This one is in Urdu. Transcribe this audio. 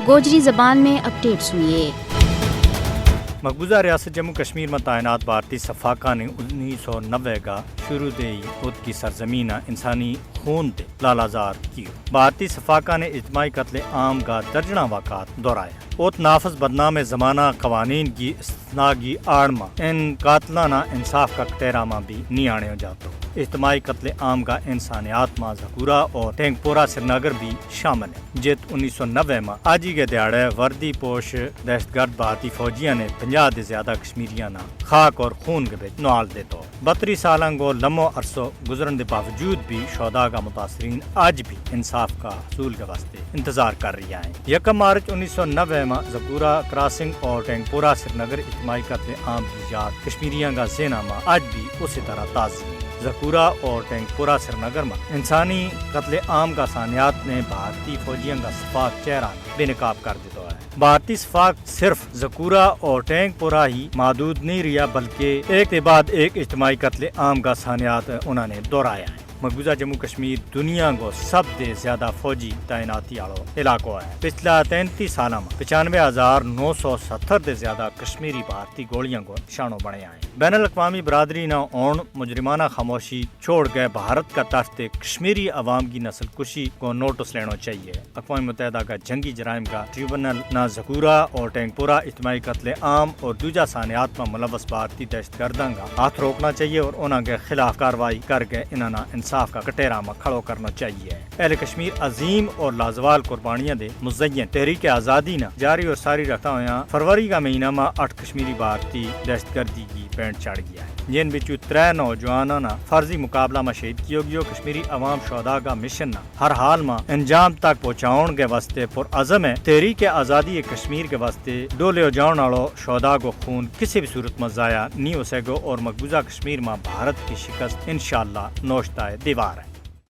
گوجری زبان میں اپڈیٹ سنیے۔ مقبوضہ ریاست جموں کشمیر میں تعینات بھارتی صفاقہ نے 1990 کا شروع دے ہی خود کی سرزمین انسانی خون دے لالازار کیو۔ بھارتی صفاقہ نے اجتماعی قتل عام کا درجنہ واقعات دہرایا۔ اوت نافذ بدنام زمانہ قوانین کی استثناء آڑما ان قاتلانہ انصاف کا کٹیراما بھی نہیں آنے جاتا۔ اجتماعی قتل عام کا انسانیات میں زکورہ اور ٹینک پورہ سری نگر بھی شامل ہے۔ جت 1990 میں آجی کے دیہڑے وردی پوش دہشت گرد بھارتی فوجیاں نے 50 سے زیادہ کشمیریاں نہ خاک اور خون کے بچ نوال دیتا۔ 32 سالاں کو لمو عرصوں گزرن کے باوجود بھی شہداء کا متاثرین آج بھی انصاف کا حصول کے واسطے انتظار کر رہی ہیں۔ 1 مارچ 1990 میں زکورہ کراسنگ اور ٹینک پورہ سری نگر اجتماعی قتل عام کی یاد کشمیریاں کا ذہن میں آج بھی اسی طرح تازہ ہے۔ زکورہ اور ٹینک پورہ سری نگر میں انسانی قتل عام کا ثانیات نے بھارتی فوجیوں کا صفاق چہرہ بے نقاب کر دیتا ہے۔ بھارتی صفاق صرف زکورہ اور ٹینک پورہ ہی محدود نہیں رہا بلکہ ایک کے بعد ایک اجتماعی قتل عام کا ثانیات انہوں نے دہرایا ہے۔ مقبوضہ جموں کشمیر دنیا کو سب سے زیادہ فوجی تعیناتی والو علاقہ ہے۔ پچھلا 33 سالوں میں 95,970 سے زیادہ کشمیری بھارتی گولیاں کو نشانوں بنے ہیں۔ بین الاقوامی برادری نے اون مجرمانہ خاموشی چھوڑ کے بھارت کا طرف کشمیری عوام کی نسل کشی کو نوٹس لینا چاہیے۔ اقوام متحدہ کا جنگی جرائم کا ٹریبونل نہ زکورہ اور ٹینک پورہ اجتماعی قتل عام اور دوجا ثانیات میں ملوث بھارتی دہشت گردوں کا ہاتھ روکنا چاہیے اور انہوں کے خلاف کارروائی کر کے انہوں نے انصاف کا کٹیرا میں کھڑو کرنا چاہیے۔ اہل کشمیر عظیم اور لازوال قربانیاں دے مزین تحریک آزادی نہ جاری اور ساری رکھتا ہوا فروری کا مہینہ میں 8 کشمیری بھارتی دہشت گردی کی پینٹ چڑھ گیا ہے، جن بچوں 3 نوجوانوں نے فرضی مقابلہ میں شہید کیو گیو۔ کشمیری عوام شہداء کا مشن نہ ہر حال میں انجام تک پہنچاؤن کے واسطے پرعزم ہے۔ تحریک آزادی کشمیر کے واسطے ڈولے جاؤن والو شہداء کو خون کسی بھی صورت میں ضائع نہیں ہو سکے اور مقبوضہ کشمیر میں بھارت کی شکست انشاءاللہ نوشتہ دیوار ہے۔